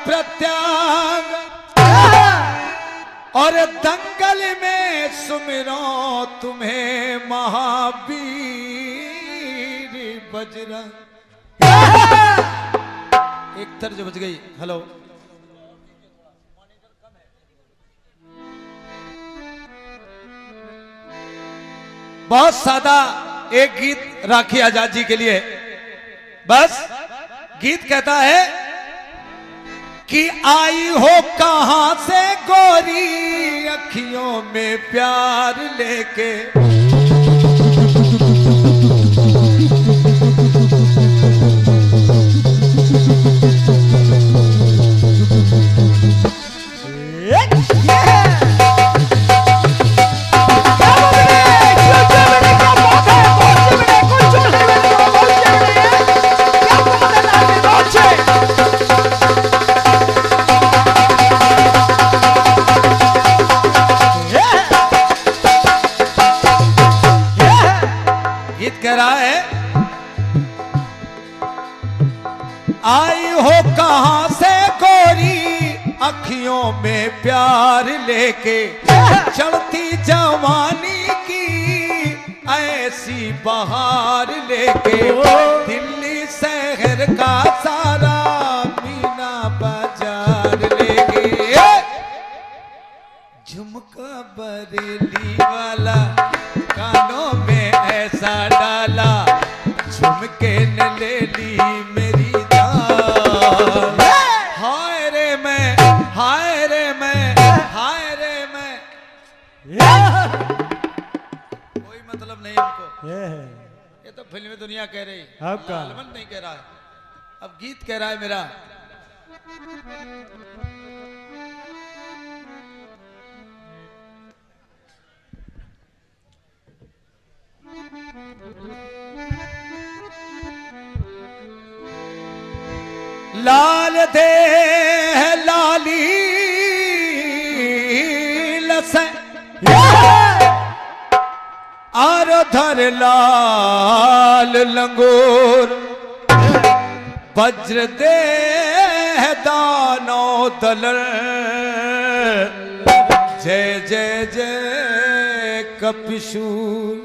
प्रत्याग और दंगल में सुमिरो तुम्हें महावीर बजरंग। एक तर्ज बज गई। हेलो, बहुत सादा एक गीत राखी आजाद जी के लिए। बस गीत कहता है कि आई हो कहां से गोरी अखियों में प्यार लेके, आई हो कहां से गोरी अखियों में प्यार लेके, चढ़ती जवानी की ऐसी बहार लेके, दिल्ली शहर का सारा मीना बाजार लेके, झुमका बरेली वाला कानों में ऐसा डाला, झुमके न ले ली मेरी जान। हाय रे मैं, हाय रे मैं, हाय रे मैं। कोई मतलब नहीं इनको, ये तो फिल्मी दुनिया कह रही, आपका आलमन नहीं कह रहा है। अब गीत कह रहा है मेरा। लाल दे लाली लस आर धर लाल लंगूर, वज्र दे दानो दलर, जय जय जय कपिशूर।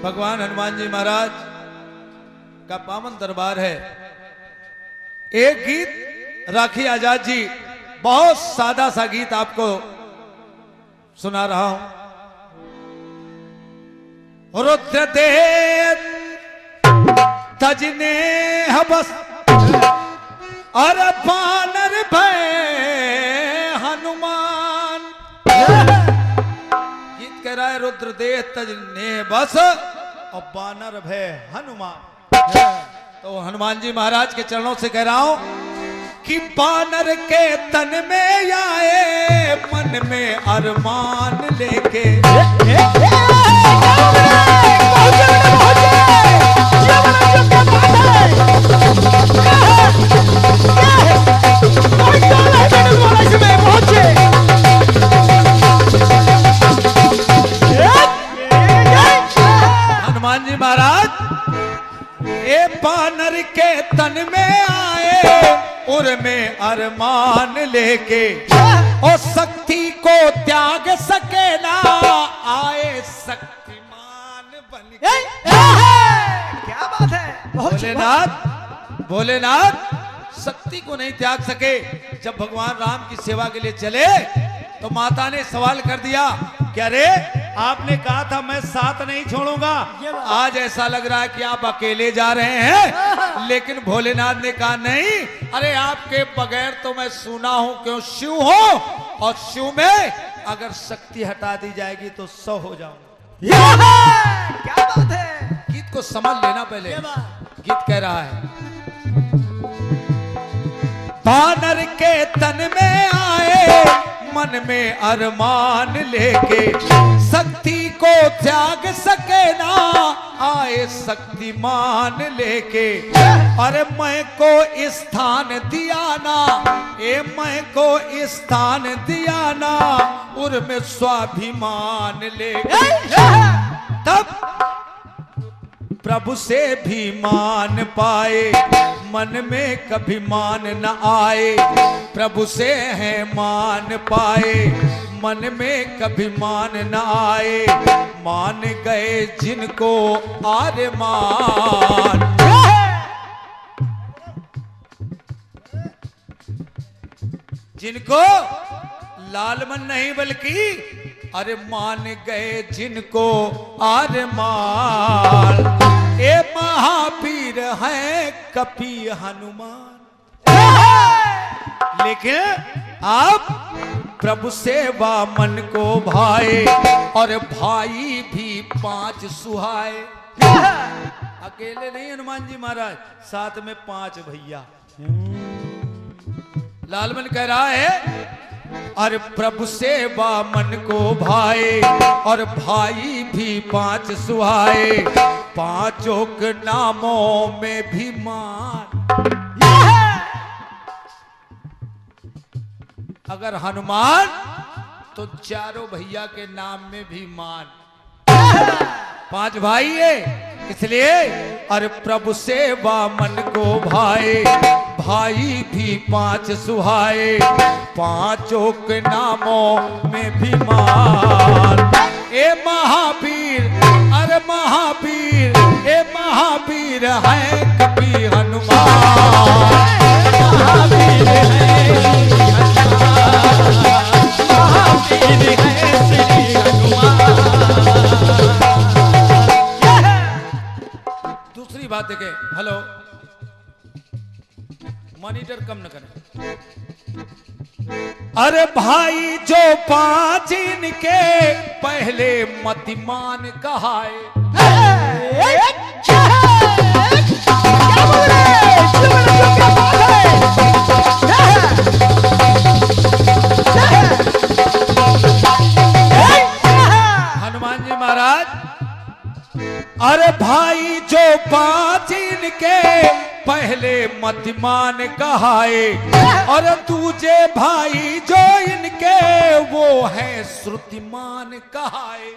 भगवान हनुमान जी महाराज का पावन दरबार है। एक गीत राखी आजाद जी, बहुत सादा सा गीत आपको सुना रहा हूं। रुद्र दे तजने हबस और बानर भय हनुमान। गीत कह रहा है रुद्र दे तजने बस और बानर भय हनुमान। तो हनुमान जी महाराज के चरणों से कह रहा हूं कि बानर के तन में आए मन में अरमान लेके, हनुमान जी महाराज ए बानर के तन में आए उर में अरमान लेके, और शक्ति को त्याग सके ना आए शक्तिमान बन के। क्या बात है। भोलेनाथ, भोलेनाथ शक्ति को नहीं त्याग सके। जब भगवान राम की सेवा के लिए चले तो माता ने सवाल कर दिया कि अरे आपने कहा था मैं साथ नहीं छोड़ूंगा, आज ऐसा लग रहा है कि आप अकेले जा रहे हैं। लेकिन भोलेनाथ ने कहा नहीं, अरे आपके बगैर तो मैं सूना हूं, क्यों शिव हूं, और शिव में अगर शक्ति हटा दी जाएगी तो 100 हो जाऊंगा। क्या बात है। गीत को समझ लेना पहले। गीत कह रहा है बानर के तन में आए मन में अरमान लेके, शक्ति को त्याग सके ना आए शक्तिमान लेके, अरे मैं को स्थान दिया ना, ए मैं को स्थान दिया ना उर में स्वाभिमान लेके, तब प्रभु से भी मान पाए मन में कभी मान न आए, प्रभु से है मान पाए। मन में कभी मान न आए, मान गए जिनको आरे मान। जिनको लाल मन नहीं बल्कि अरे मान गए जिनको आरे मान। ए महावीर है कपि हनुमान। लेकिन आप प्रभु सेवा मन को भाए, और भाई भी 5 सुहाए। अकेले नहीं हनुमान जी महाराज, साथ में 5 भैया। लालमन कह रहा है अरे प्रभु सेवा मन को भाए, और भाई भी 5 सुहाए। 5 के नामों में भी मान। अगर हनुमान तो चारों भैया के नाम में भी मान। 5 भाई है इसलिए अरे प्रभु सेवा मन को भाए, भाई भी 5 सुहाए। 5 के नामों में भी मान। ए महावीर अरे महावीर, ए महावीर है कपि हनुमान। महावीर है महावीर है श्री हनुमान। दूसरी बात देखें, हेलो मॉनिटर कम न करें। अरे भाई जो 5 इनके पहले मतिमान कहाए। हनुमान जी महाराज अरे भाई जो 5 इनके पहले मतिमान कहाए, और दूजे भाई जो इनके वो है श्रुतिमान कहाए।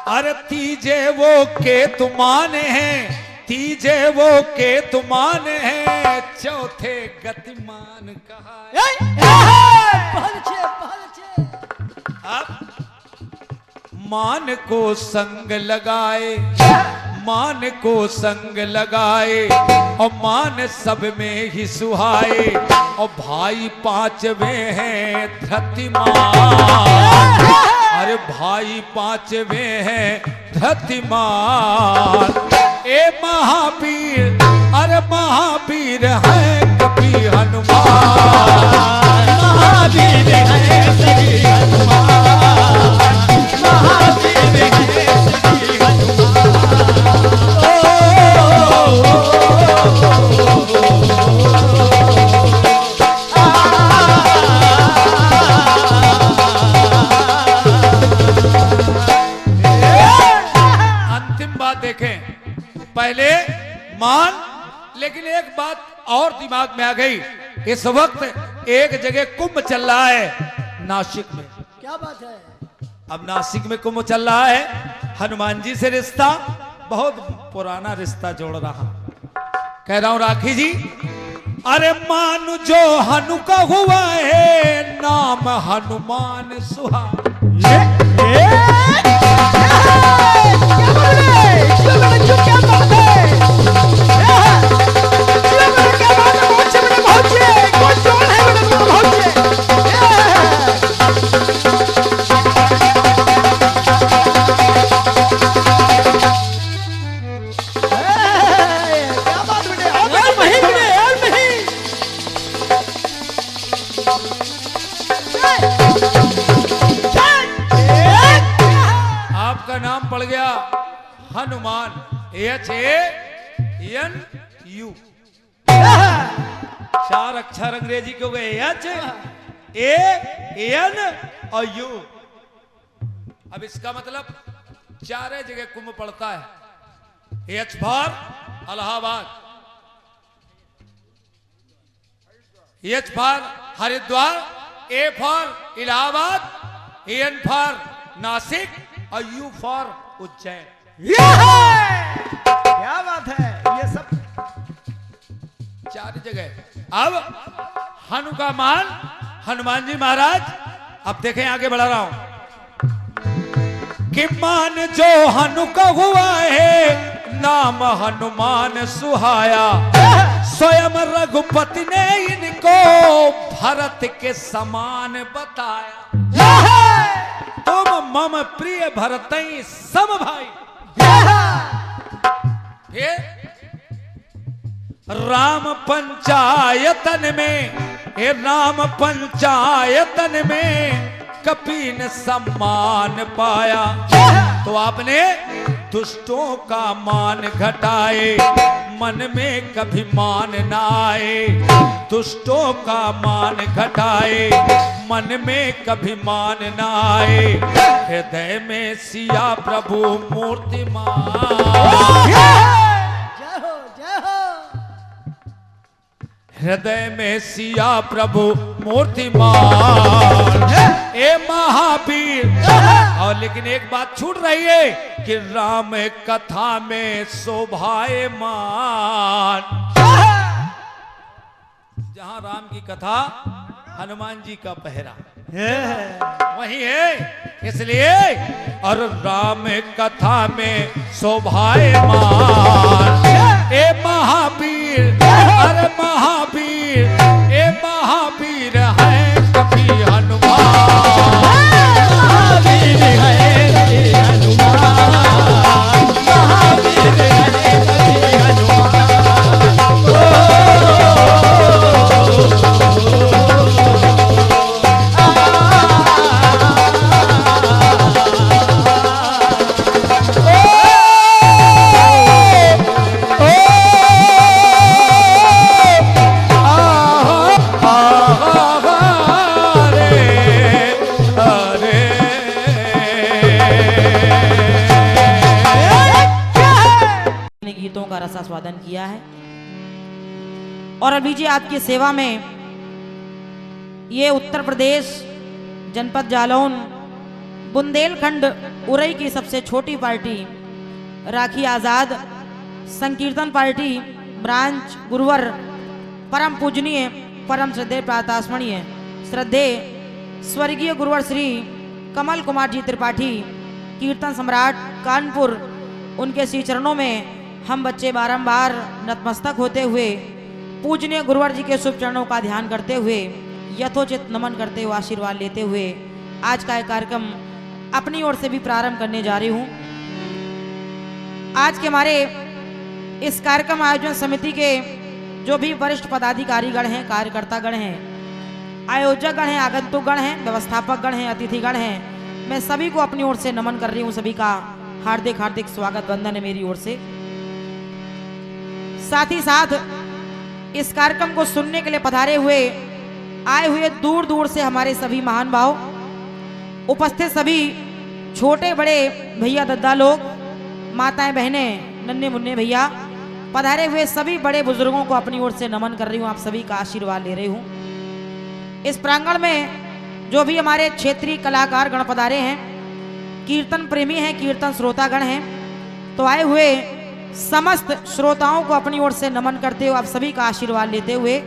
अरे तीजे वो केतुमान हैं, तीजे वो केतुमान हैं, चौथे गतिमान कहाए। अब मान को संग लगाए, मान को संग लगाए, और मान सब में ही सुहाए। और भाई 5वें हैं धृतिमान। अरे भाई 5वें हैं धृतिमान। ए महावीर अरे महावीर है कपि हनुमान। महावीर है श्री हनुमान। महावीर है श्री हनुमान। अंतिम बात देखें, पहले मान, लेकिन एक बात और दिमाग में आ गई। इस वक्त एक जगह कुंभ चल रहा है नासिक में। क्या बात है? अब नासिक में कुंभ चल रहा है, हनुमान जी से रिश्ता बहुत पुराना रिश्ता जोड़ रहा। कह रहा हूं राखी जी, अरे मान जो हनु का हुआ है, नाम हनुमान सुहा। आपका नाम पड़ गया हनुमान। HANU 4 अक्षर अंग्रेजी के हो गए। HAN और U। अब इसका मतलब 4 जगह कुंभ पड़ता है। H for Allahabad, H for Haridwar, A for Allahabad, AN for Nashik, और U फॉर उज्जैन। क्या बात है? ये सब सारी जगह। अब हनुमान जी महाराज, अब देखें आगे बढ़ा रहा हूं कि मान जो हनु का हुआ है नाम हनुमान सुहाया, स्वयं रघुपति ने इनको भरत के समान बताया। तुम मम प्रिय भरतई सम भाई। फिर राम पंचायतन में, हे राम पंचायतन में कपीन सम्मान पाया। तो आपने दुष्टों का मान घटाए, मन में कभी मान न आए। दुष्टों का मान घटाए, मन में कभी मान न आए। हृदय में सिया प्रभु मूर्तिमान। हृदय में सिया प्रभु मूर्तिमान, ए महावीर। और लेकिन एक बात छूट रही है कि राम कथा में शोभायमान। जहां राम की कथा, हनुमान जी का पहरा वही है, इसलिए और राम कथा में शोभायमान। ए महावीर, अरे महावीर, ए महावीर है कभी हनुमान। महावीर है कभी हनुमान, महावीर है कभी हनुमान। गीतों का रसास्वादन किया है और अभी जी आपकी सेवा में ये उत्तर प्रदेश जनपद जालौन बुंदेलखंड उरई की सबसे छोटी पार्टी राखी आजाद संकीर्तन पार्टी ब्रांच गुरुवर परम पूजनीय परम श्रद्धेय प्रातस्मरणीय श्रद्धेय स्वर्गीय गुरुवर श्री कमल कुमार जी त्रिपाठी कीर्तन सम्राट कानपुर, उनके श्री चरणों में हम बच्चे बारंबार नतमस्तक होते हुए पूजनीय गुरुवर जी के शुभ चरणों का ध्यान करते हुए यथोचित नमन करते हुए आशीर्वाद लेते हुए आज का एक कार्यक्रम अपनी ओर से भी प्रारंभ करने जा रही हूँ। आज के हमारे इस कार्यक्रम आयोजन समिति के जो भी वरिष्ठ पदाधिकारीगण हैं, कार्यकर्तागण हैं, आयोजकगण हैं, आगंतुकगण हैं, व्यवस्थापकगण हैं, अतिथिगण हैं, मैं सभी को अपनी ओर से नमन कर रही हूँ। सभी का हार्दिक हार्दिक स्वागत वंदन है मेरी ओर से। साथ ही साथ इस कार्यक्रम को सुनने के लिए पधारे हुए आए हुए दूर दूर से हमारे सभी महान भाव, उपस्थित सभी छोटे बड़े भैया दद्दा लोग, माताएं बहनें, नन्हे मुन्ने भैया, पधारे हुए सभी बड़े बुजुर्गों को अपनी ओर से नमन कर रही हूँ। आप सभी का आशीर्वाद ले रही हूँ। इस प्रांगण में जो भी हमारे क्षेत्रीय कलाकार गण पधारे हैं, कीर्तन प्रेमी हैं, कीर्तन श्रोतागण हैं, तो आए हुए समस्त श्रोताओं को अपनी ओर से नमन करते हुए आप सभी का आशीर्वाद लेते हुए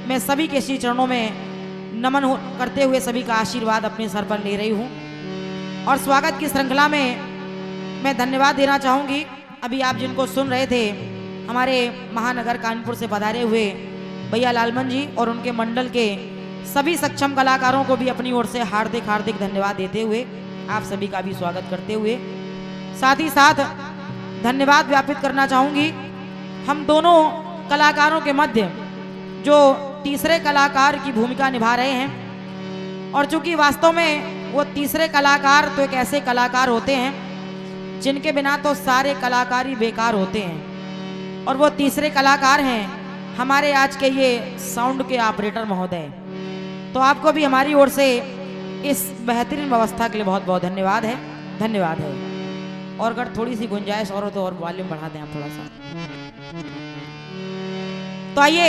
मैं सभी के श्री चरणों में नमन करते हुए सभी का आशीर्वाद अपने सर पर ले रही हूँ। और स्वागत की श्रृंखला में मैं धन्यवाद देना चाहूँगी। अभी आप जिनको सुन रहे थे हमारे महानगर कानपुर से पधारे हुए भैया लालमन जी और उनके मंडल के सभी सक्षम कलाकारों को भी अपनी ओर से हार्दिक हार्दिक धन्यवाद देते हुए आप सभी का भी स्वागत करते हुए साथ ही साथ धन्यवाद व्यापित करना चाहूँगी हम दोनों कलाकारों के मध्य जो तीसरे कलाकार की भूमिका निभा रहे हैं। और चूंकि वास्तव में वो तीसरे कलाकार तो एक ऐसे कलाकार होते हैं जिनके बिना तो सारे कलाकार ही बेकार होते हैं, और वो तीसरे कलाकार हैं हमारे आज के ये साउंड के ऑपरेटर महोदय। तो आपको भी हमारी ओर से इस बेहतरीन व्यवस्था के लिए बहुत बहुत धन्यवाद है, धन्यवाद है। और अगर थोड़ी सी गुंजाइश और हो तो और वॉल्यूम बढ़ा दें आप थोड़ा सा। तो आइए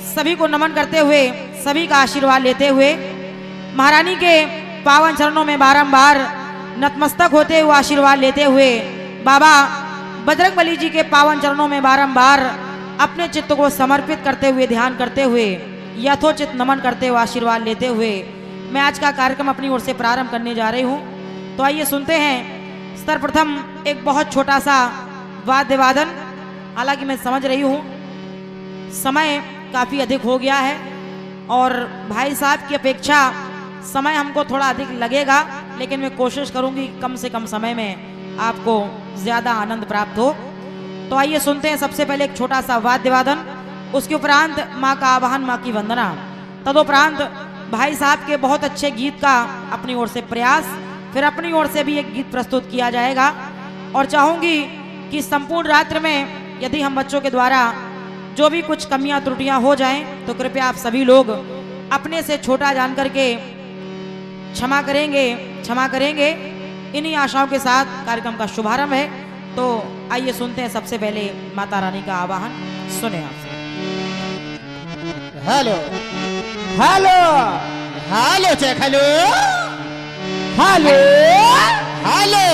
सभी को नमन करते हुए सभी का आशीर्वाद लेते हुए महारानी के पावन चरणों में बारंबार नतमस्तक होते हुए आशीर्वाद लेते हुए बाबा बजरंगबली जी के पावन चरणों में बारंबार अपने चित्त को समर्पित करते हुए, ध्यान करते हुए, यथोचित नमन करते हुए, आशीर्वाद लेते हुए मैं आज का कार्यक्रम अपनी ओर से प्रारंभ करने जा रही हूँ। तो आइए सुनते हैं सर्वप्रथम एक बहुत छोटा सा वाद्य वादन। हालांकि मैं समझ रही हूँ समय काफ़ी अधिक हो गया है और भाई साहब की अपेक्षा समय हमको थोड़ा अधिक लगेगा, लेकिन मैं कोशिश करूँगी कम से कम समय में आपको ज़्यादा आनंद प्राप्त हो। तो आइए सुनते हैं सबसे पहले एक छोटा सा वाद्य वादन, उसके उपरांत माँ का आवाहन, माँ की वंदना, तदुपरांत भाई साहब के बहुत अच्छे गीत का अपनी ओर से प्रयास, फिर अपनी ओर से भी एक गीत प्रस्तुत किया जाएगा। और चाहूँगी कि संपूर्ण रात्र में यदि हम बच्चों के द्वारा जो भी कुछ कमियां त्रुटियां हो जाएं तो कृपया आप सभी लोग अपने से छोटा जान करके क्षमा करेंगे। इन्हीं आशाओं के साथ कार्यक्रम का शुभारंभ है। तो आइए सुनते हैं सबसे पहले माता रानी का आवाहन, सुने आपसे। Hello hello hello check hello hello hello.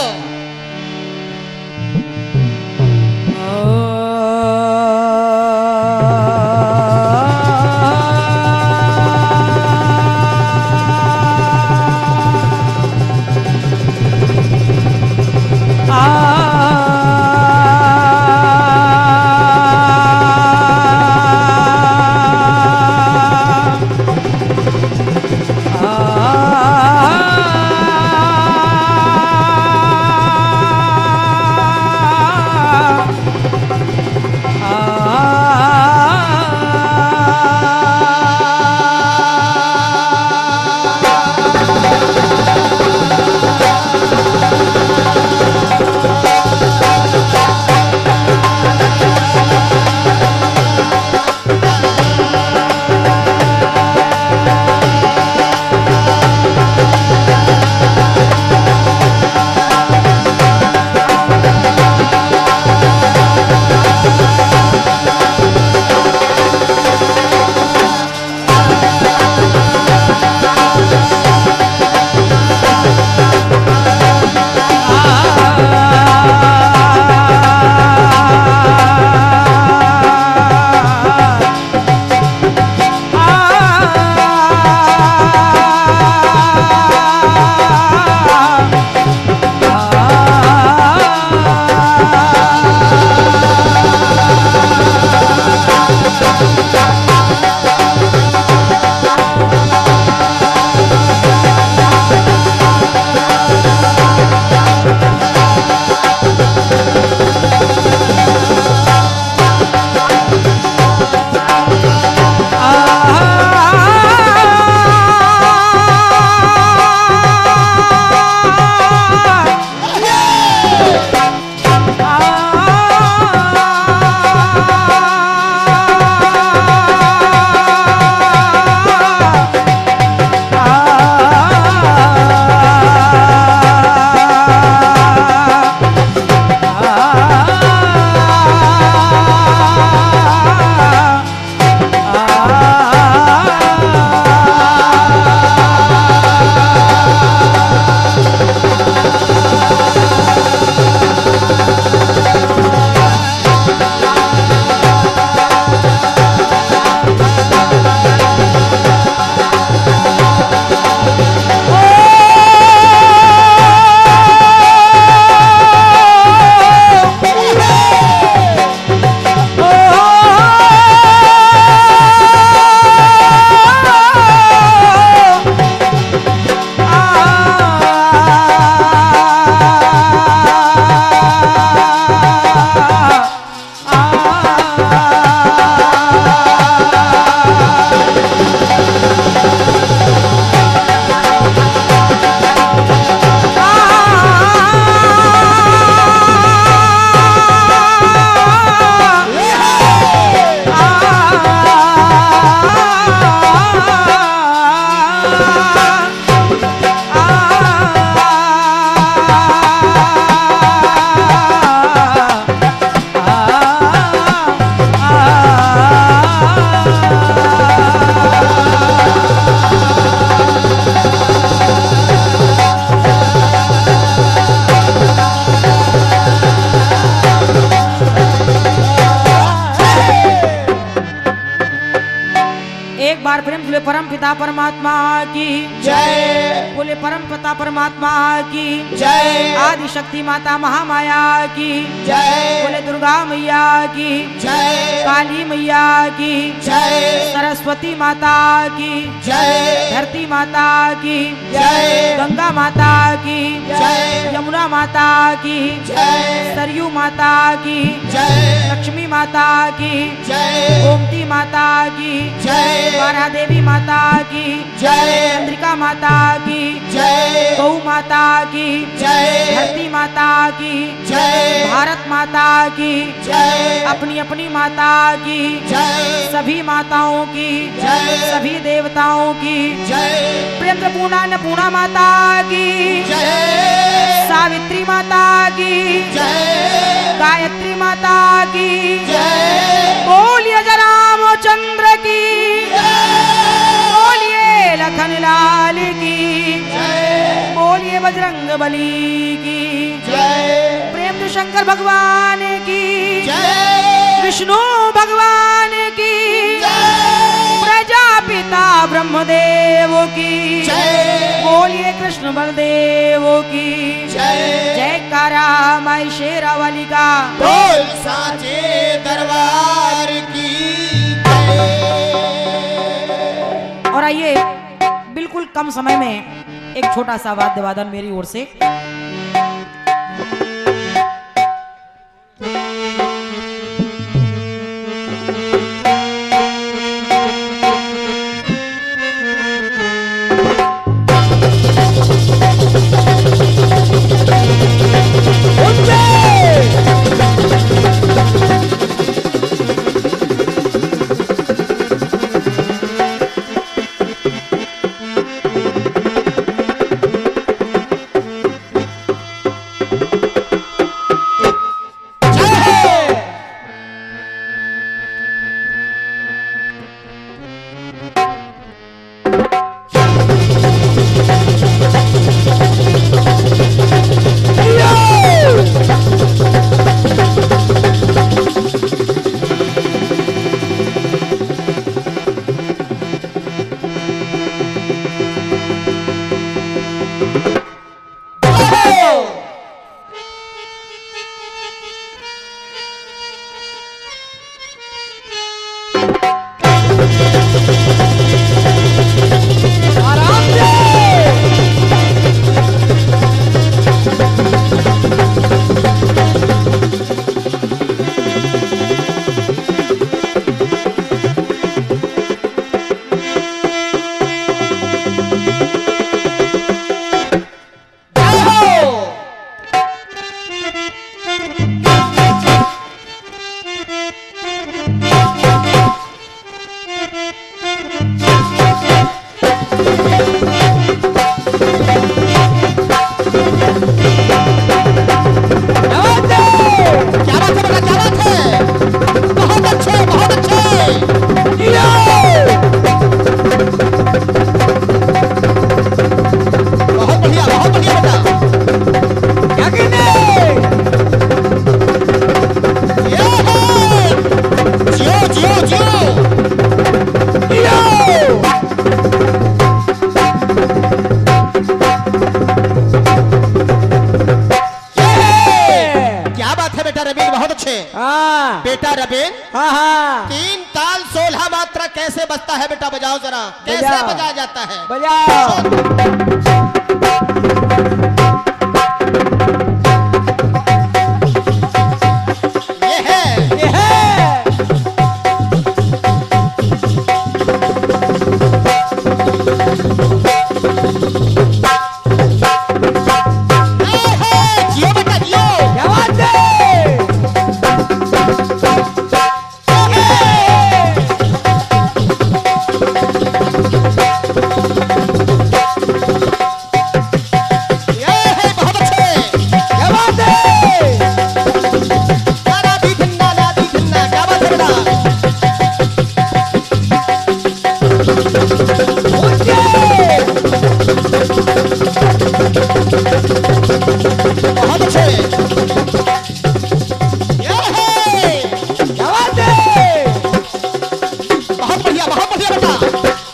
बार प्रेम बोले परम पिता परमात्मा की जय बोले परम पिता परमात्मा की जय आदि शक्ति माता महामाया की जय बोले दुर्गा मैया की जय काली मैया की जय सरस्वती माता की जय धरती माता की जय गंगा माता की जय यमुना माता की जय सरयू माता की जय लक्ष्मी माता की जय गोमती माता की जय वारा देवी माता की जय चंद्रिका माता की जय गौ माता की जय धरती माता की जय भारत माता की जय अपनी अपनी माता की जय सभी माताओं की जय सभी देवताओं की जय प्रेम से पूर्णा माता की जय सावित्री माता की जय गायत्री माता की जय बोलिए रामचंद्र की बोलिए लखन लाल की बोलिए बजरंग बली की जय प्रेम से शंकर भगवान की जय विष्णु भगवान की प्रजापिता ब्रह्मदेव की जय बोलिए कृष्ण बलदेव की जय जयकारा माई शेरावाली का बोल साचे दरबार की जय। और आइए बिल्कुल कम समय में एक छोटा सा वाद्य वादन मेरी ओर से। बेटा रबीन, हाँ हाँ 3 ताल 16 मात्रा कैसे बजता है बेटा? बजाओ जरा, कैसे बजाओ। बजाया जाता है? बजाओ। ये है जियो बेटा जियो। क्या बात है? बहुत अच्छे। क्या बात है? नादी धन्ना, क्या बात है बेटा? बहुत अच्छे। ये है। क्या बात है? बहुत बढ़िया बेटा।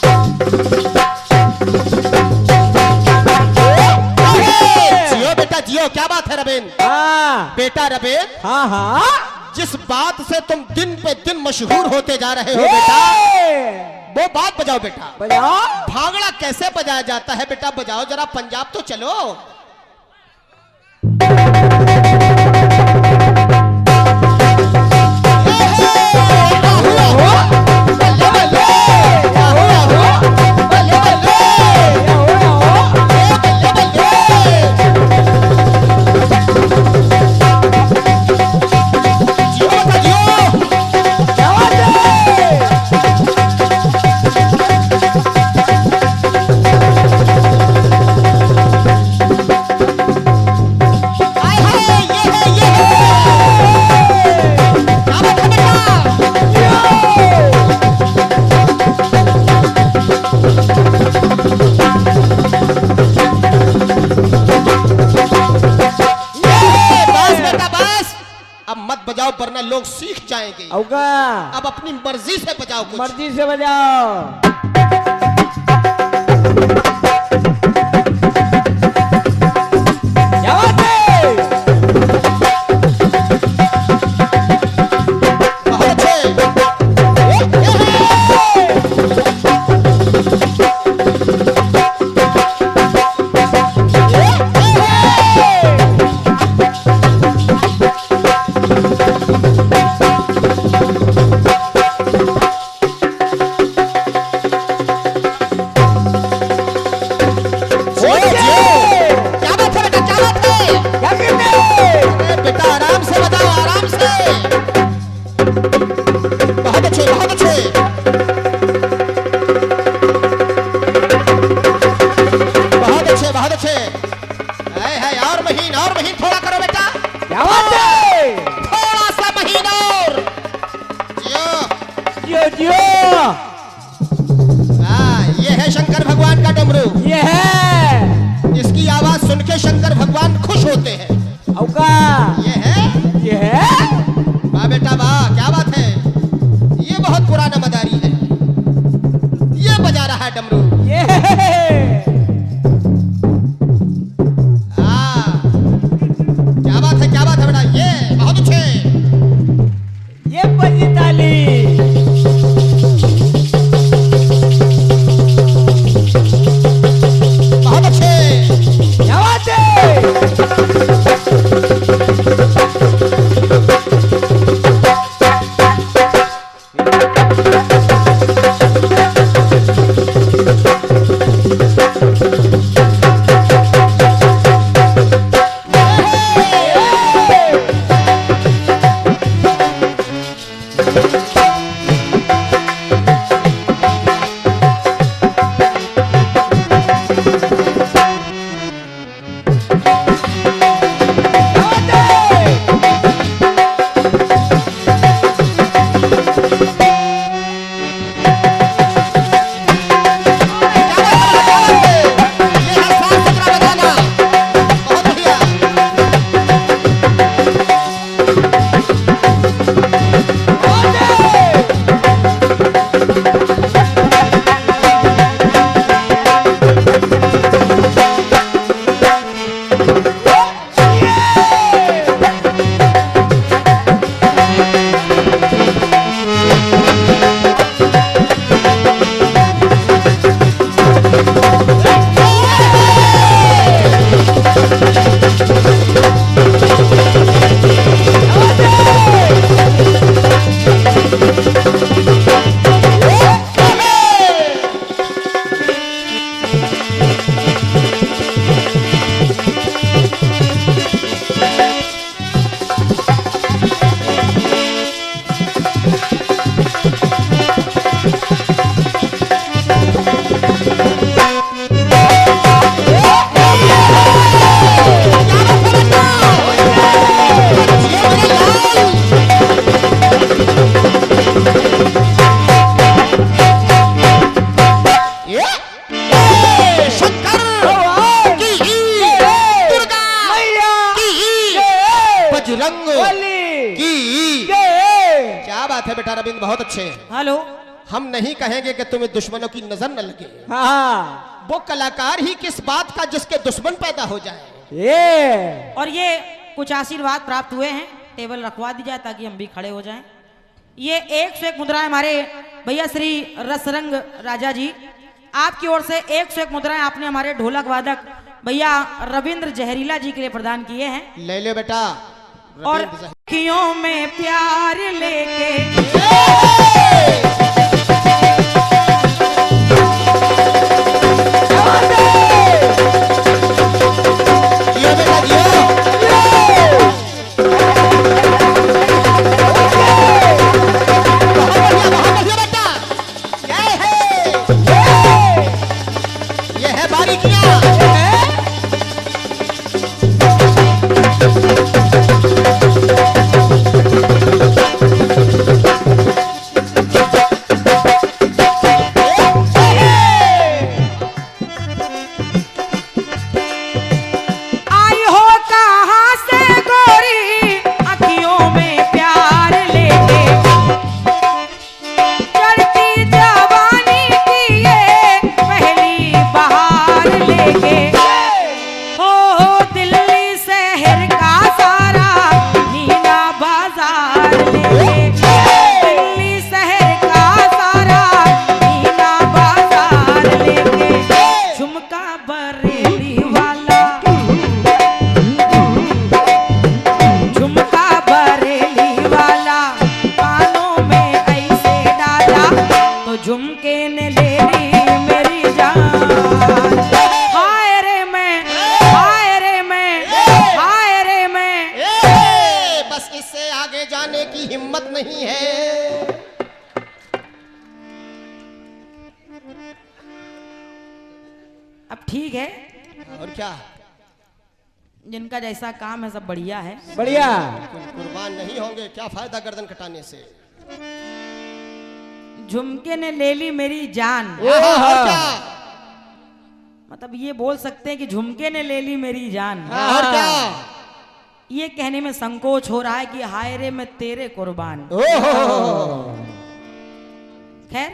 है रबीन? हाँ बेटा रबीन, हाँ हाँ जिस बात से तुम दिन पे दिन मशहूर होते जा रहे हो बेटा, वो बात बजाओ बेटा। बजाओ। भांगड़ा कैसे बजाया जाता है बेटा, बजाओ जरा, पंजाब तो चलो। बजाओ वरना लोग सीख जाएंगे। औगा अब अपनी मर्जी से बजाओ कुछ। मर्जी से बजाओ। क्या बात है? बहुत अच्छे। ये है शंकर भगवान का डमरू। ये है, इसकी आवाज सुन के शंकर भगवान खुश होते हैं। औका ये है। वाह बेटा वाह, क्या बात है। ये बहुत पुराना मदारी है, ये बजा रहा है डमरू। ये क्या बात है बेटा, ये बहुत अच्छे। ये बजी ताली। क्या बात है बेटा रविंद्र, बहुत अच्छे। हेलो, हम नहीं कहेंगे कि तुम्हें दुश्मनों की नजर न लगे। हाँ वो कलाकार ही किस बात का जिसके दुश्मन पैदा हो जाए। ये और ये कुछ आशीर्वाद प्राप्त हुए हैं, टेबल रखवा दी जाए ताकि हम भी खड़े हो जाएं। ये 101 मुद्राएं हमारे भैया श्री रसरंग राजा जी, आपकी ओर से 101 मुद्राएं आपने हमारे ढोलक वादक भैया रविंद्र जहरीला जी के लिए प्रदान किए हैं। ले लो बेटा। और रविंद्र जहरीला। अखियों में प्यार लेके जियो बेटा जियो। बहुत बढ़िया बेटा। ये है बारीकियां। आई हो कहाँ से गोरी अखियों में प्यार लेके, चढ़ती जवानी की ये पहली बहार लेके, हो दिल्ली शहर का सारा मीना बाजार लेके, दिल्ली शहर का सारा मीना बाजार लेके, झुमका बरेली वाला, झुमका बरेली वाला कानों में ऐसे डाला तो झुमके ने ले ली मेरी जान। हाय रे मैं, हाय रे मैं, हाय रे मैं। बस इससे आगे जाने की हिम्मत नहीं है। अब ठीक है, और क्या? जिनका जैसा काम है सब बढ़िया है। बढ़िया। कुर्बान नहीं होंगे, क्या फायदा गर्दन कटाने से। झुमके ने ले ली मेरी जान, और क्या? मतलब ये बोल सकते हैं कि झुमके ने ले ली मेरी जान। और क्या? ये कहने में संकोच हो रहा है कि हाय रे मैं तेरे कुर्बान। खैर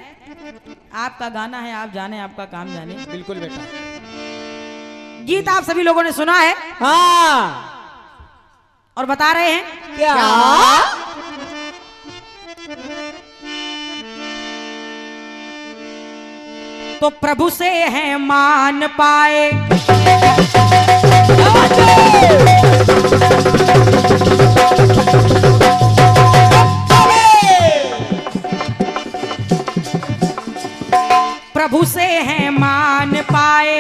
आपका गाना है, आप जाने, आपका काम जाने। बिल्कुल बेटा। गीत आप सभी लोगों ने सुना है हाँ। और बता रहे हैं क्या? तो प्रभु से है मान पाए, प्रभु से है मान पाए,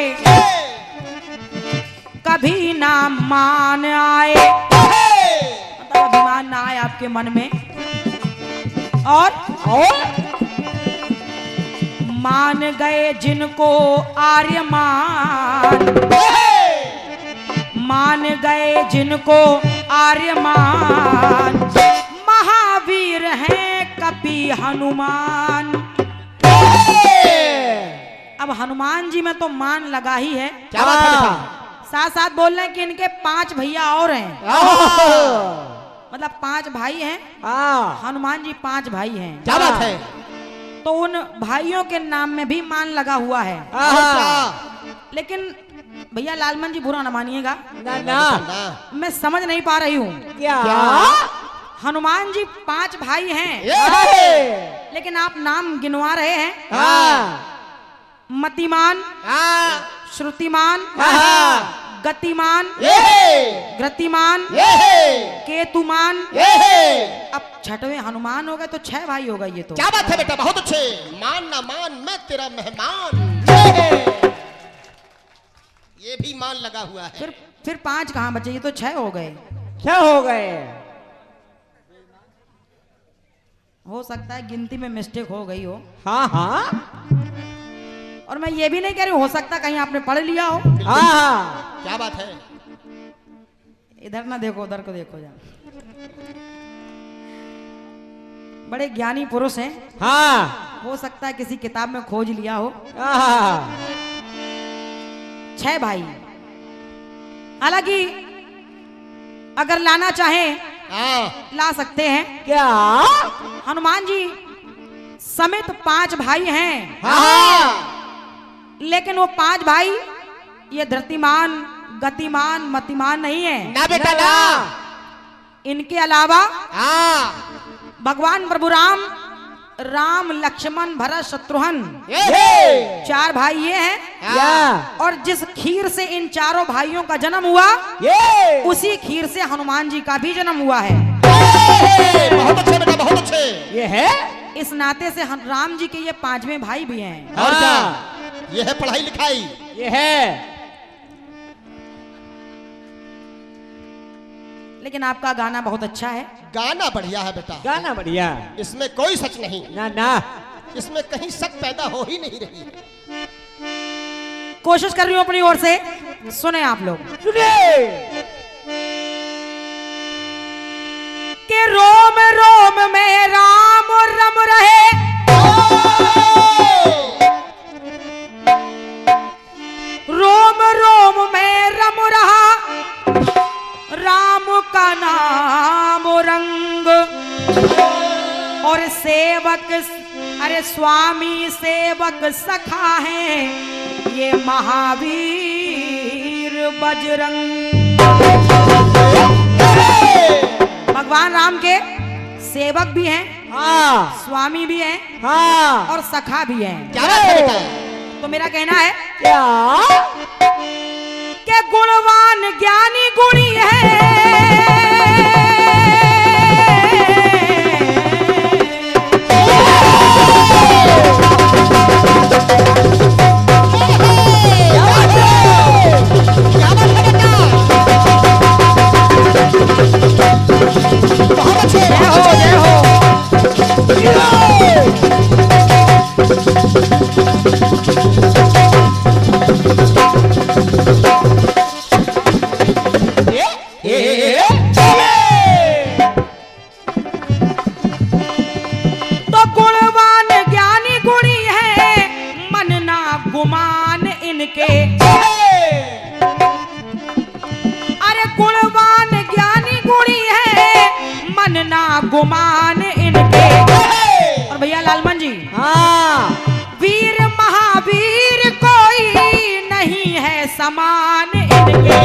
कभी ना मान आए, मतलब अभिमान ना आए आपके मन में, और मान गए जिनको आर्यमान, मान गए जिनको आर्यमान, महावीर हैं कपि हनुमान। अब हनुमान जी में तो मान लगा ही है, क्या बात है बेटा? साथ साथ बोल रहे हैं कि इनके 5 भैया और हैं, मतलब 5 भाई हैं। हाँ। हनुमान जी 5 भाई हैं, क्या बात है? तो उन भाइयों के नाम में भी मान लगा हुआ है। और क्या? लेकिन भैया लालमन जी बुरा न मानिएगा, ना ना। ना। मैं समझ नहीं पा रही हूँ। क्या? हनुमान जी 5 भाई हैं, ये। लेकिन आप नाम गिनवा रहे हैं। हाँ। मतिमान, हाँ। श्रुतिमान, हाँ। गतिमान, ये। गतिमान, ये। केतुमान। ये। अब 6वें हनुमान हो गए तो 6 भाई हो गए ये तो। क्या बात है बेटा, बहुत अच्छे। मान ना मान, मैं तेरा मेहमान। ये भी मान लगा हुआ है। फिर 5 कहाँ बचे, ये तो 6 हो गए। क्या हो गए? हो सकता है गिनती में मिस्टेक हो गई हो, हाँ हाँ। और मैं ये भी नहीं कह रही हूँ, हो सकता कहीं आपने पढ़ लिया हो। हाँ हाँ। क्या बात है? इधर ना देखो, उधर को देखो जा। बड़े ज्ञानी पुरुष हैं, हाँ। हो सकता है किसी किताब में खोज लिया हो। हाँ। 6 भाई, हालांकि अगर लाना चाहें हाँ। ला सकते हैं। क्या? हनुमान जी समेत 5 भाई हैं, हाँ। लेकिन वो 5 भाई, ये धृतिमान, गतिमान मतिमान नहीं है। ना बेटा ना। इनके अलावा हाँ भगवान प्रभु राम, राम लक्ष्मण भरत शत्रुघ्न, ये 4 भाई ये हैं। या और जिस खीर से इन चारों भाइयों का जन्म हुआ, ये उसी खीर से हनुमान जी का भी जन्म हुआ है। बहुत अच्छे बेटा, बहुत अच्छे। ये है। इस नाते से राम जी के ये 5वें भाई भी हैं। और क्या? हाँ, ये है पढ़ाई लिखाई। ये है। लेकिन आपका गाना बहुत अच्छा है। गाना बढ़िया है बेटा, गाना बढ़िया। इसमें कोई सच नहीं, ना ना। इसमें कहीं शक पैदा हो ही नहीं रही। कोशिश कर रही हूं अपनी ओर से, सुने आप लोग। सुने। कि रोम रोम में राम रम रहे, रोम रोम में रम रहा राम का नाम रंग। और सेवक, अरे स्वामी सेवक सखा है ये महावीर बजरंग। भगवान राम के सेवक भी हैं, हाँ स्वामी भी हैं हाँ। और सखा भी हैं। क्या बात है बेटा? तो मेरा कहना है क्या? कि गुणवान ज्ञानी गुणी है, तो गुणवान ज्ञानी गुणी है मन ना गुमान इनके। अरे गुणवान ज्ञानी गुणी है मन ना गुमान इनके। और भैया लालमन जी, हाँ वीर महावीर कोई नहीं है समान इनके।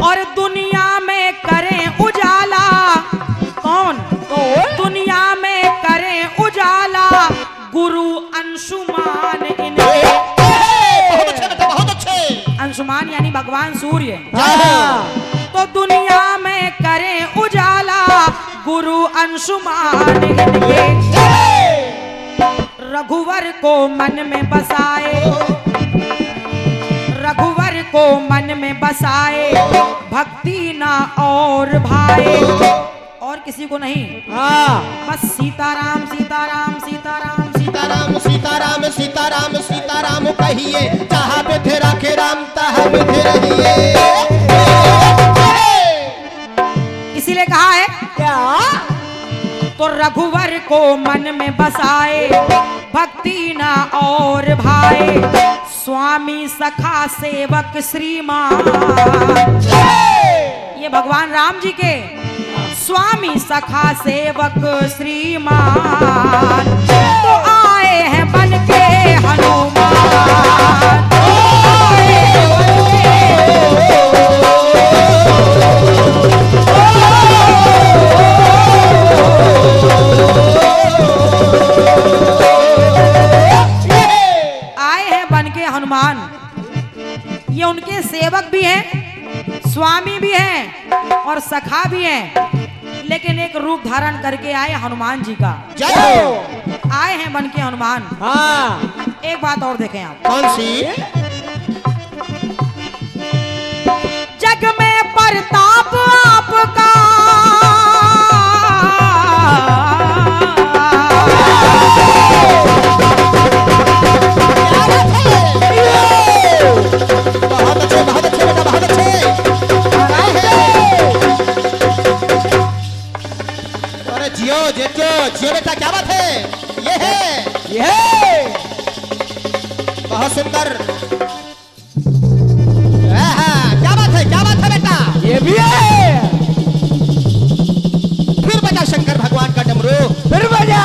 और दुनिया में करें उजाला, कौन? दुनिया में करें उजाला गुरु अंशुमान इनके। बहुत अच्छे बेटा, बहुत अच्छे। अंशुमान यानी भगवान सूर्य। हाँ। तो दुनिया में करें उजाला गुरु अंशुमान इनके। रघुवर को मन में बसाए, रघुवर को मन में बसाए भक्ति ना और भाए। और किसी को नहीं, हाँ। बस सीताराम सीताराम सीताराम सीताराम सीताराम सीताराम सीताराम कहिए, जहाँ पे थे राखे राम तहाँ पे थे रहिए। इसीलिए कहा है क्या? तो रघुवर को मन में बसाए भक्ति ना और भाए स्वामी सखा सेवक श्रीमान। ये भगवान राम जी के स्वामी सखा सेवक श्रीमान तो आए हैं बन के हनुमान। आए हैं बन के हनुमान। ये उनके सेवक भी हैं, स्वामी भी हैं और सखा भी हैं, लेकिन एक रूप धारण करके आए हनुमान जी का। जय हो। आए हैं बन के हनुमान। हाँ। एक बात और देखें आप, कौन सी? जग में प्रताप आपका बहुत अच्छे बेटा, बहुत अच्छे। अरे जियो जियो जियो बेटा, क्या बात है? ये है, ये है। बहुत सुंदर। क्या बात है, क्या बात है बेटा? ये भी है। फिर बजा शंकर भगवान का डमरू। फिर बजा।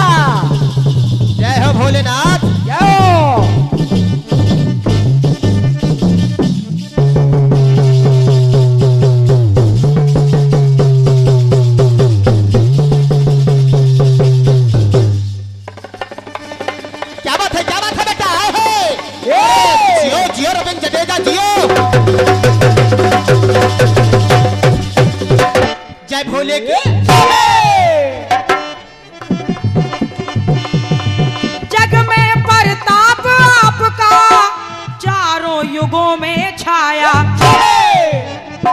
माया।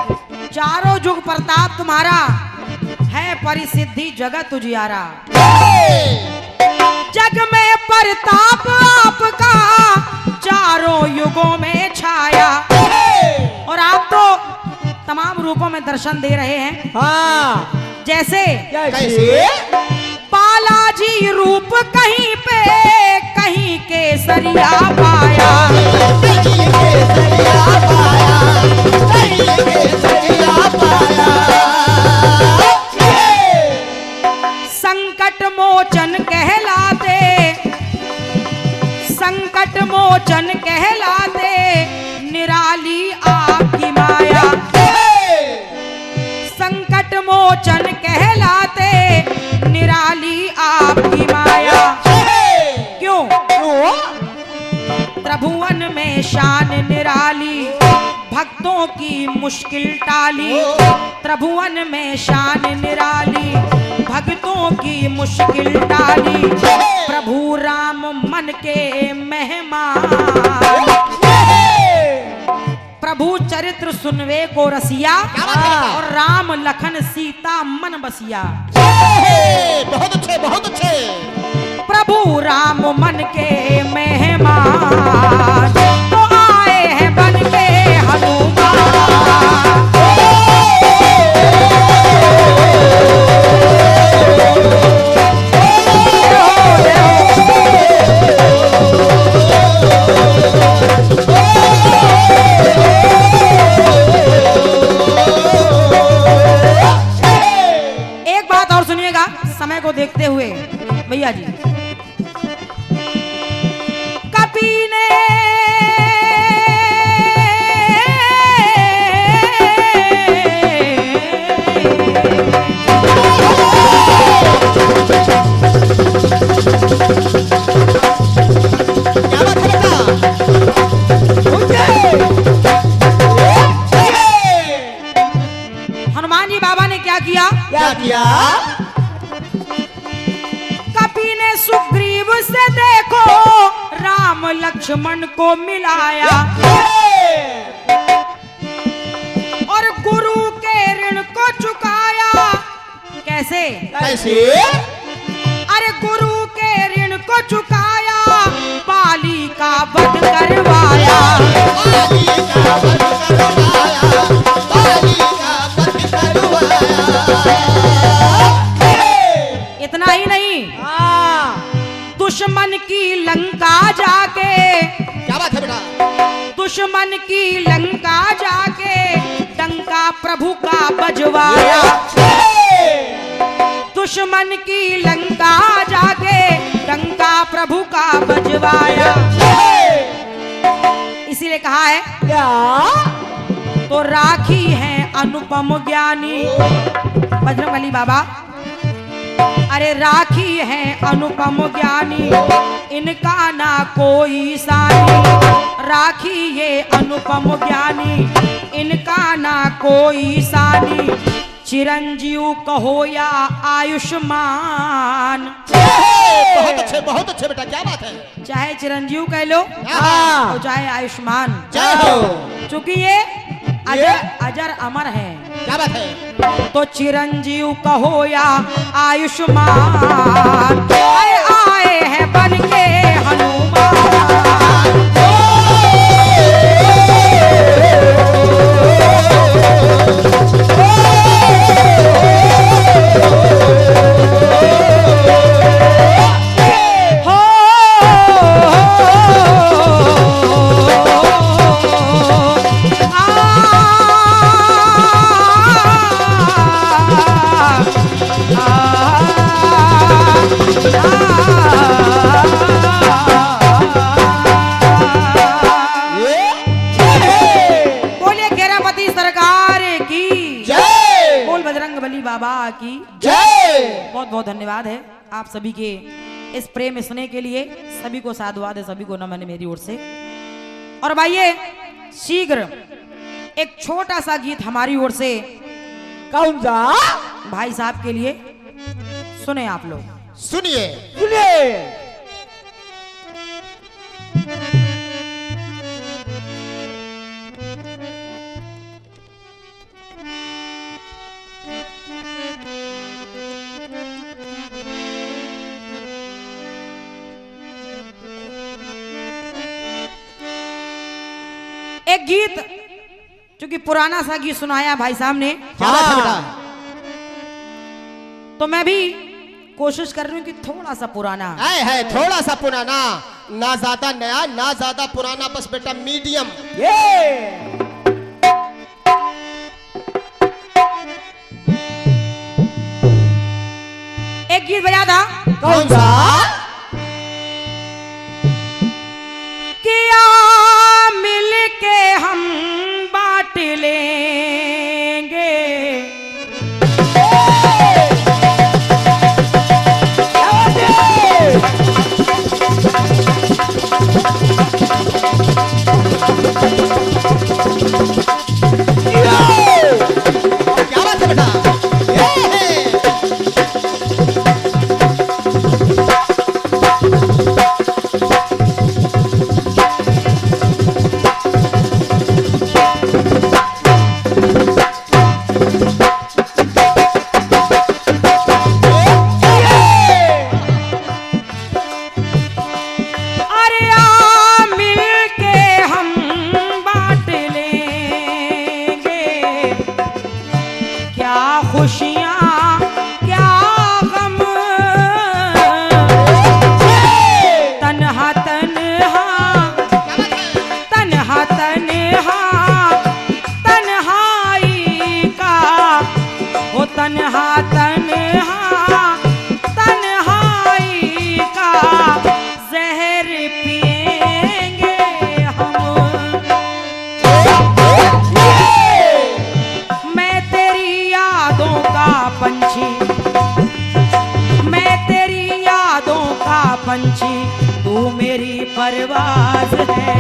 चारों जुग प्रताप तुम्हारा है परिसिद्धि जगत उजियारा। जग में प्रताप आपका चारों युगों में छाया। और आप तो तमाम रूपों में दर्शन दे रहे हैं। हाँ जैसे कैसे बालाजी रूप कहीं पे कहीं केसरिया पाया। संकट मोचन कहलाते, संकट मोचन कहलाते निराली आपकी माया। संकट मोचन कहलाते निराली आपकी माया। क्यों? त्रिभुवन में शान निराली भक्तों की मुश्किल टाली। त्रिभुवन में शान निराली भक्तों की मुश्किल टाली। प्रभु राम मन के मेहमान। प्रभु चरित्र सुनवे को रसिया और राम लखन सीता मन बसिया। बहुत अच्छे, बहुत अच्छे। प्रभु राम मन के मेहमान तो आए हैं बन के हनुमान। एक बात और सुनिएगा समय को देखते हुए भैया जी। कपी ने क्या बात है बेटा? हनुमान जी बाबा ने क्या किया? क्या किया? कपी ने सुग्रीव से देखो राम लक्ष्मण को मिलाया। और गुरु के ऋण को चुकाया। कैसे? कैसे? अरे गुरु के ऋण को चुकाया बाली का वध करवाया। बाली का वध करवाया, बाली का वध करवाया। इतना ही नहीं, दुश्मन की लंका जाके, क्या बात है बेटा? दुश्मन की लंका जाके डंका प्रभु का बजवाया। दुश्मन की लंका जाके डंका प्रभु का बजवाया। इसीलिए कहा है क्या तो राखी है अनुपम ज्ञानी। बजरंगबली बाबा, अरे राखी है अनुपम ज्ञानी इनका ना कोई सानी। राखी ये अनुपम ज्ञानी इनका ना कोई सानी। चिरंजीव कहो या आयुष्मान। बहुत अच्छे बेटा, क्या बात है? चाहे चिरंजीव कह लो हाँ। और चाहे आयुष्मान, जय हो। क्योंकि ये अजर अजर अमर है। क्या बात है? तो चिरंजीव कहो या आयुष्मान आए आए हैं बन के हनुमान। बाबा की जय। बहुत बहुत धन्यवाद है आप सभी के इस प्रेम स्नेह के लिए। सभी को साधुवाद है, सभी को नमन है मेरी ओर से। और भाइये शीघ्र एक छोटा सा गीत हमारी ओर से कौन सा? भाई साहब के लिए सुने आप लोग। सुनिए सुनिए। एक गीत चूंकि पुराना सा गीत सुनाया भाई साहब ने, क्या बात है बेटा? तो मैं भी कोशिश कर रही हूँ कि थोड़ा सा पुराना। है थोड़ा सा पुराना, ना ज्यादा नया ना ज्यादा पुराना, बस बेटा मीडियम। ये एक गीत बजा था, कौन सा? किया मिल के हम बांट लेंगे, क्या बात है बेटा? अरे आ मिल के हम बांट लेंगे, क्या खुशियाँ क्या गम, तन्हा तन्हा तन्हा तन्हा तन्हाई का, वो तन्हा तन्हा तन्हाई का जहर पिएंगे हम। मैं तेरी यादों का पंछी, मैं तेरी यादों का पंछी, तू मेरी परवाज़ है,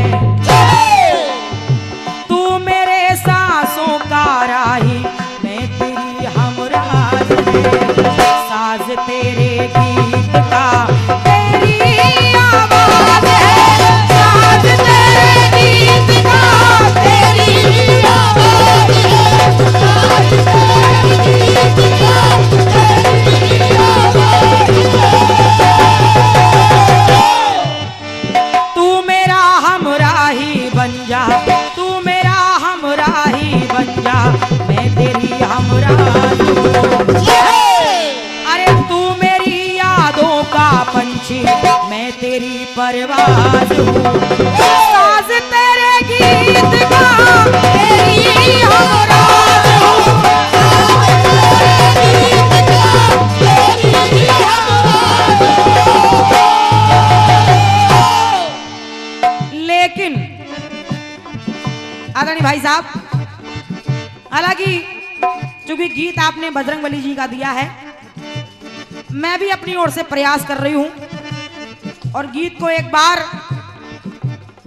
तू मेरे सांसों का राही, मैं तेरी हमराज है, साज तेरे गीत का तेरी आवाज है, साज तेरे गीत का तेरी आवाज है, साज तेरे गीत का तेरी आवाज है। तू मेरा हमराही बन जा, तू मेरा हमराही बन जा, मैं तेरी हमराज हूँ। अरे तू मेरी यादों का पंछी, मैं तेरी परवाज़ हूँ, साज तेरे गीत का तेरी हमराज हूँ, साज तेरे गीत का तेरी हमराज हूँ। लेकिन आदरणीय भाई साहब, हालांकि चूंकि गीत आपने बजरंगबली जी का दिया है, मैं भी अपनी ओर से प्रयास कर रही हूं और गीत को एक बार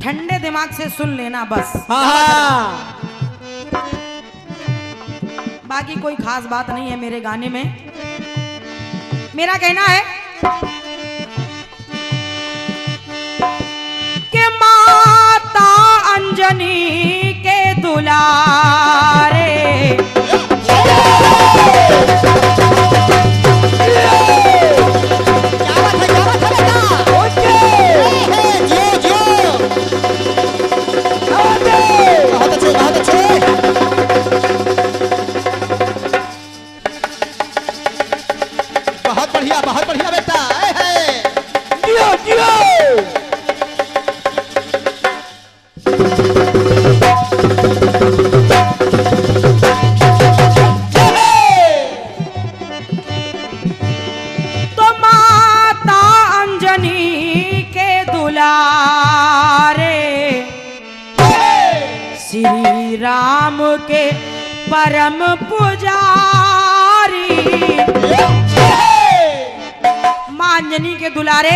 ठंडे दिमाग से सुन लेना बस। हाँ बाकी कोई खास बात नहीं है मेरे गाने में। मेरा कहना है कि माता अंजनी के दुलारे, बहुत बढ़िया बेटा। जियो जियो। तो माता अंजनी के दुलारे, श्री राम के परम पुजारी, मां अंजनी के दुलारे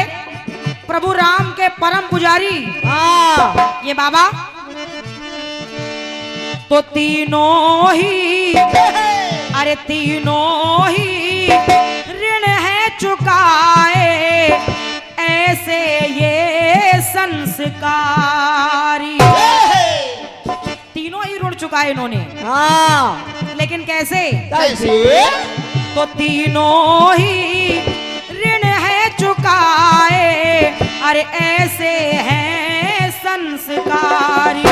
प्रभु राम के परम पुजारी। हाँ ये बाबा तो तीनों ही, अरे तीनों ही ऋण है चुकाए, ऐसे ये संस्कारी, तीनों ही ऋण चुकाए इन्होंने। हाँ लेकिन कैसे? कैसे? तो तीनों ही ऋण है चुकाए, अरे ऐसे हैं संस्कारी।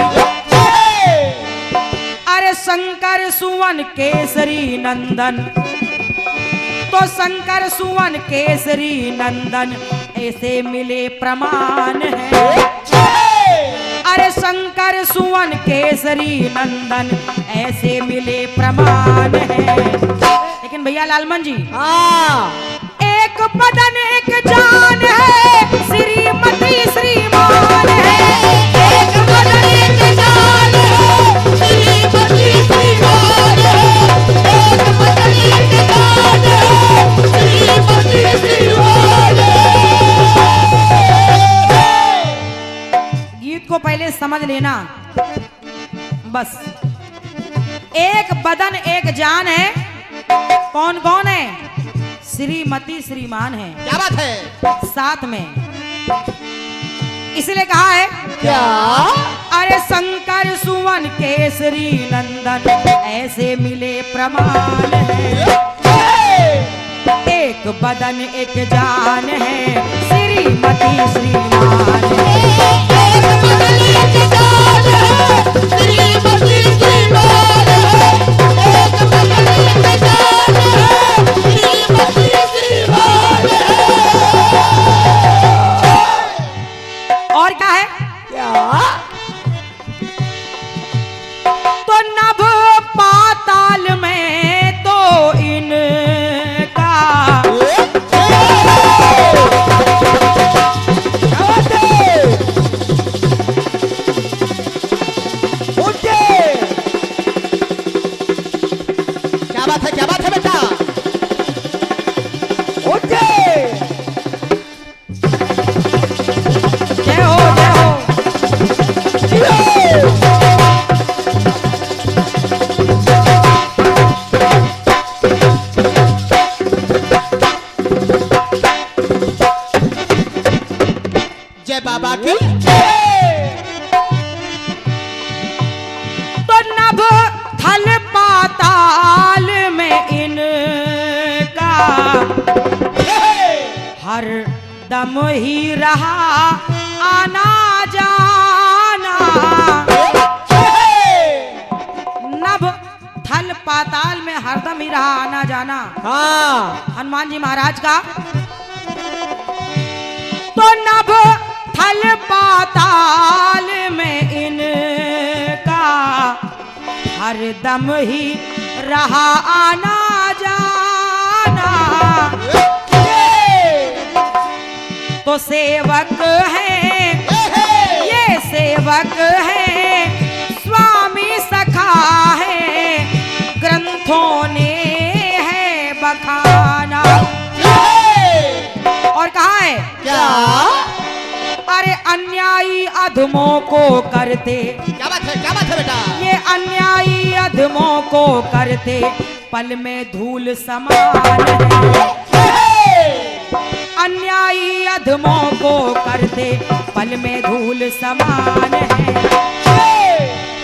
शंकर सुवन केसरी नंदन, तो शंकर सुवन केसरी नंदन ऐसे मिले प्रमाण है। अरे शंकर सुवन केसरी नंदन ऐसे मिले प्रमाण है। लेकिन भैया लालमन जी, हाँ एक बदन एक जान है, श्रीमती श्रीमान है। एक बदन एक जान है, श्रीमती श्रीमान है। एक बदन एक जान है, श्रीमती श्रीमान है। गीत को पहले समझ लेना बस। एक बदन एक जान है, कौन कौन है? श्रीमती श्रीमान है। क्या बात है? साथ में इसलिए कहा है क्या? अरे शंकर सुवन केसरी नंदन ऐसे मिले प्रमाण है। एक बदन एक जान है, श्रीमती श्रीमान है। एक बदन एक जान है, श्रीमती श्रीमान है। एक बदन एक जान है, श्रीमती श्रीमान है। और क्या है? क्या? तो नभ पाताल में तो इनका क्या बात है? क्या बात है बेटा? जय हो जय हो। जय बाबा की। तो नभ थल पाताल में इनका हर दम ही रहा आना जाना। नभ थल पाताल में हरदम ही रहा आना जाना हाँ हनुमान जी महाराज का। तो नभ थल पाताल में इनका हर दम ही रहा आना जाना। तो सेवक है ये सेवक है, स्वामी सखा है, ग्रंथों ने है बखाना। और कहा है क्या? अरे अन्यायी अधमों को करते, क्या बात है? क्या बात है बेटा? ये अन्यायी अधमों को करते पल में धूल समान है। अन्यायी अधमों को करते पल में धूल समान है।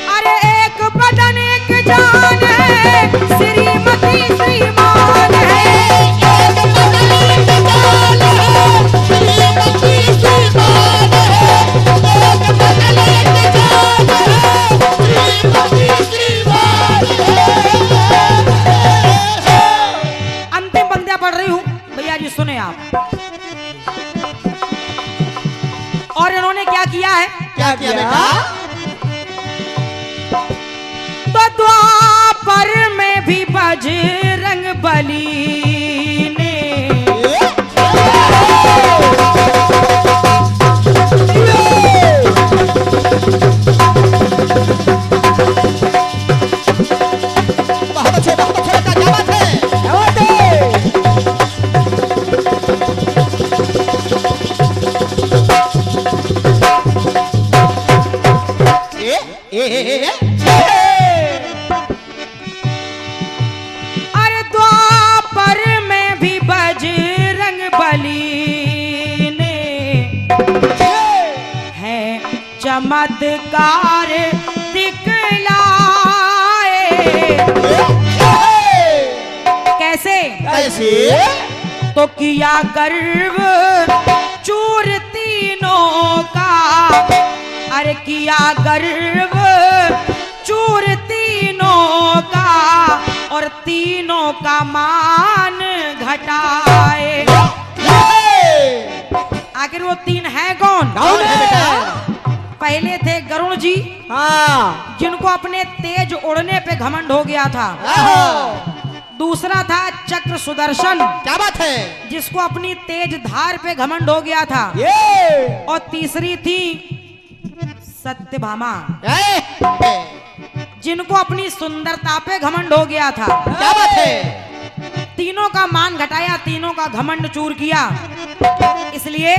अरे एक बदन एक जान है, श्रीमती श्रीमान है। एक बदन एक जान है, श्रीमती श्रीमान है। एक बदन एक जान है, श्रीमती श्रीमान है। अंतिम पंक्तियां पढ़ रही हूँ भैया जी, सुने आप। और इन्होंने क्या किया है? क्या किया बेटा? तो द्वापर में भी बजरंग बली ने बहुत अच्छे बेटा। क्या बात है? क्या बात है? अरे द्वापर में भी बजरंग बली ने है चमत्कार दिखलाए। कैसे? कैसे? तो किया गर्व चूर तीनों का। अरे किया गर्व चूर तीनों तीनों का और तीनों का मान घटाए। आखिर वो तीन है कौन? कौन है बेटा? पहले थे गरुण जी, हाँ। जिनको अपने तेज उड़ने पे घमंड हो गया था। दूसरा था चक्र सुदर्शन, क्या बात है? जिसको अपनी तेज धार पे घमंड हो गया था। ये और तीसरी थी सत्यभामा, जिनको अपनी सुंदरता पे घमंड हो गया था। क्या बात है? तीनों का मान घटाया, तीनों का घमंड चूर किया। इसलिए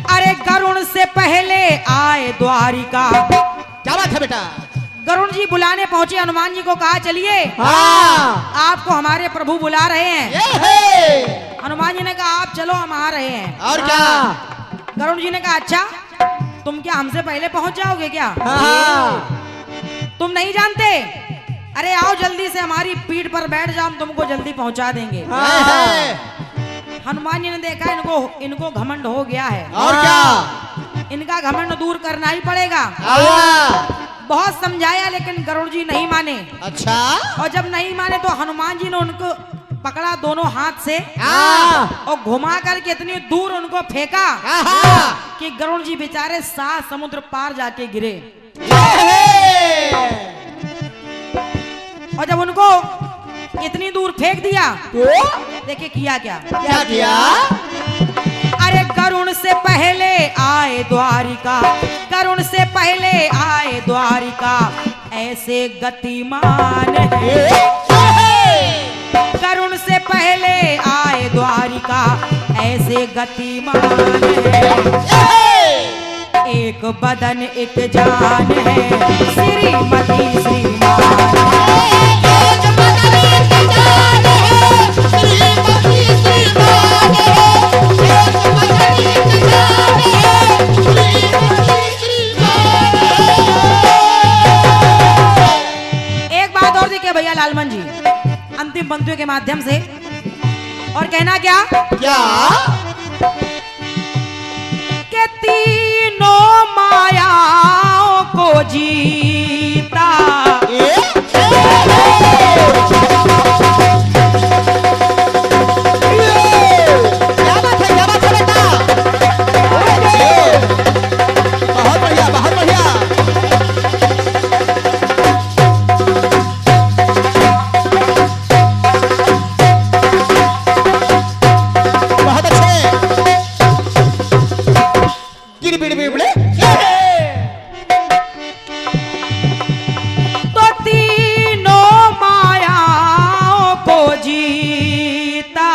अरे गरुण से पहले आए द्वारिका। क्या बात है बेटा? गरुण जी बुलाने पहुंचे, हनुमान जी को कहा चलिए, हाँ। आपको हमारे प्रभु बुला रहे हैं। ये है। हनुमान जी ने कहा आप चलो, हम आ रहे हैं। और क्या? गरुण जी ने कहा अच्छा, तुम क्या हमसे पहले पहुंच जाओगे क्या? हाँ। तुम नहीं जानते? अरे आओ जल्दी से, हमारी पीठ पर बैठ जाओ, हम तुमको जल्दी पहुंचा देंगे। हनुमान जी ने देखा इनको घमंड हो गया है, और क्या? इनका घमंड दूर करना ही पड़ेगा। बहुत समझाया लेकिन गरुड़ जी नहीं माने। अच्छा। और जब नहीं माने तो हनुमान जी ने उनको पकड़ा दोनों हाथ से और घुमा करके इतनी दूर उनको फेंका कि गरुड़ जी बेचारे 7 समुद्र पार जाके गिरे। और जब उनको इतनी दूर फेंक दिया, देखिए किया क्या? क्या किया? अरे गरुण से पहले आए द्वारिका, गरुण से पहले आए द्वारिका, ऐसे गतिमान है। गरुण से पहले आए द्वारिका, ऐसे गतिमान है। एक बदन एक जान है, श्रीमती श्रीमान है। एक बात और देखिए भैया लालमन जी, अंतिम पंक्तियों के माध्यम से, और कहना क्या? क्या? के तीनों मायाओं को जीता। बहुत बढ़िया, बहुत बढ़िया। बहुत अच्छे। गिरी बिड़ी बिड़ी बिड़ी। तो तीनों मायाओं को जीता,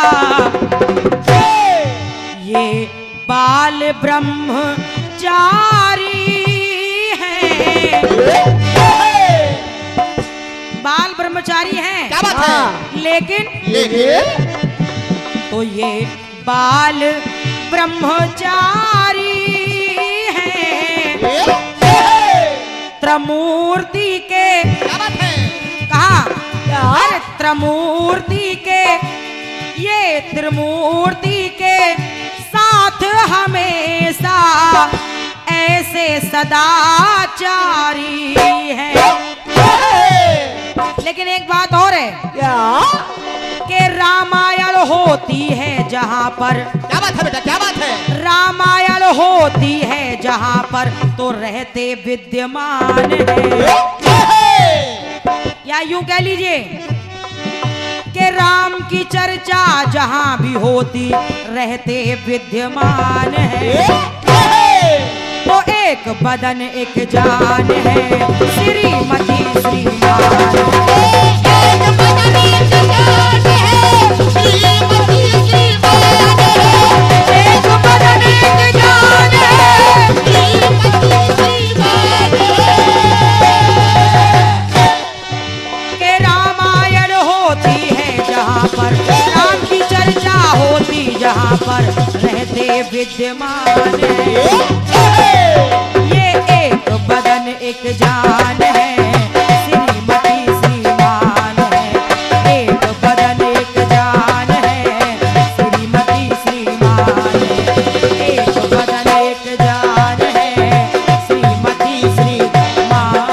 ये बाल ब्रह्मचारी हैं। बाल ब्रह्मचारी हैं, क्या बात है? लेकिन तो ये बाल ब्रह्मचारी हैं। त्रिमूर्ति के, क्या बात है? कहा? अरे त्रिमूर्ति के, ये त्रिमूर्ति के साथ हमेशा ऐसे सदाचारी है। लेकिन एक बात और है कि रामायण होती है जहाँ पर, क्या बात है बेटा? क्या बात है? रामायण होती है जहाँ पर तो रहते विद्यमान है। या यूं कह लीजिए कि राम की चर्चा जहाँ भी होती रहते विद्यमान है। तो एक बदन एक जान है, श्रीमती श्रीमान है। एक बदन एक जान है, श्रीमती श्रीमान है। एक बदन एक जान है, श्रीमती श्रीमान है। के रामायण होती है जहाँ पर, राम की चर्चा होती जहाँ पर रहते विद्यमान है। ये एक बदन एक जान है, श्रीमती श्रीमान है। एक बदन एक जान है, श्रीमती श्रीमान है। एक बदन एक जान है, श्रीमती श्रीमान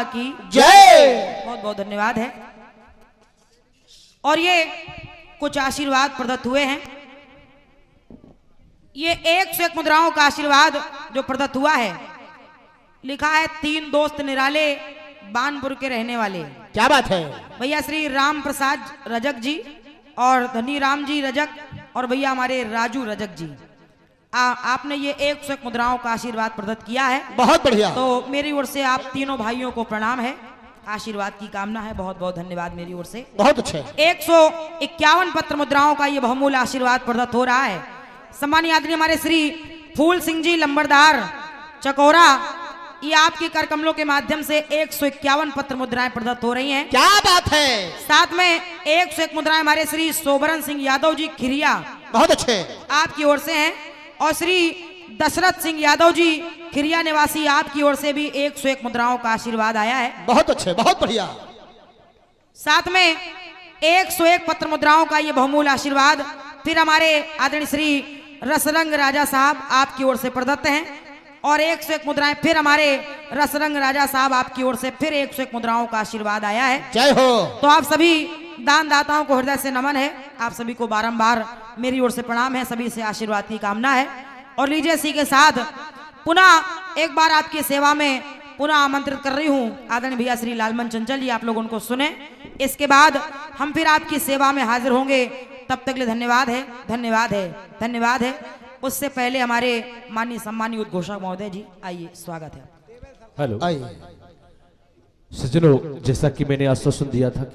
की जय। बहुत बहुत धन्यवाद है। और ये कुछ आशीर्वाद प्रदत्त हुए हैं। ये 101 मुद्राओं का आशीर्वाद जो प्रदत्त हुआ है, लिखा है 3 दोस्त निराले बानपुर के रहने वाले। क्या बात है। भैया श्री राम प्रसाद रजक जी और धनी राम जी रजक और भैया हमारे राजू रजक जी, आपने ये 101 मुद्राओं का आशीर्वाद प्रदत्त किया है। बहुत बढ़िया। तो मेरी ओर से आप तीनों भाइयों को प्रणाम है, आशीर्वाद की कामना है। बहुत बहुत धन्यवाद मेरी ओर से। बहुत अच्छे। 151 पत्र मुद्राओं का ये बहुमूल्य आशीर्वाद प्रदत्त हो रहा है। सम्मानीय आदरणीय हमारे श्री फूल सिंह जी लंबरदार चकौरा, ये आपके कर कमलों के माध्यम से 151 पत्र मुद्राएं प्रदत्त हो रही हैं। क्या बात है। साथ में 101 मुद्राएं हमारे श्री सोबरन सिंह यादव जी खिरिया, बहुत अच्छे। आपकी ओर से हैं। और श्री दशरथ सिंह यादव जी खिरिया निवासी, आपकी ओर से भी 101 मुद्राओं का आशीर्वाद आया है। बहुत अच्छे, बहुत बढ़िया। साथ में 101 पत्र मुद्राओं का ये बहुमूल्य आशीर्वाद फिर हमारे आदरणीय श्री रसरंग राजा साहब आपकी ओर से प्रदत्त हैं। और 101 मुद्राएं फिर हमारे रसरंग राजा साहब आपकी ओर से फिर 101 मुद्राओं का आशीर्वाद आया है। जय हो। तो आप सभी दान दाताओं को हृदय से नमन है, आप सभी को बारंबार मेरी ओर से प्रणाम है, सभी से आशीर्वाद की कामना है। और लीजिए इसी के साथ पुनः एक बार आपकी सेवा में पुनः आमंत्रित कर रही हूँ आदरणीय भैया श्री लालमन चंचल जी, आप लोग उनको सुने। इसके बाद हम फिर आपकी सेवा में हाजिर होंगे। तब तक के लिए धन्यवाद है, धन्यवाद है, धन्यवाद है। उससे पहले हमारे माननीय सम्मानीय उद्घोषक महोदय जी, आइए, स्वागत है। हेलो आइए। सज्जनों, जैसा कि मैंने आश्वासन दिया था कि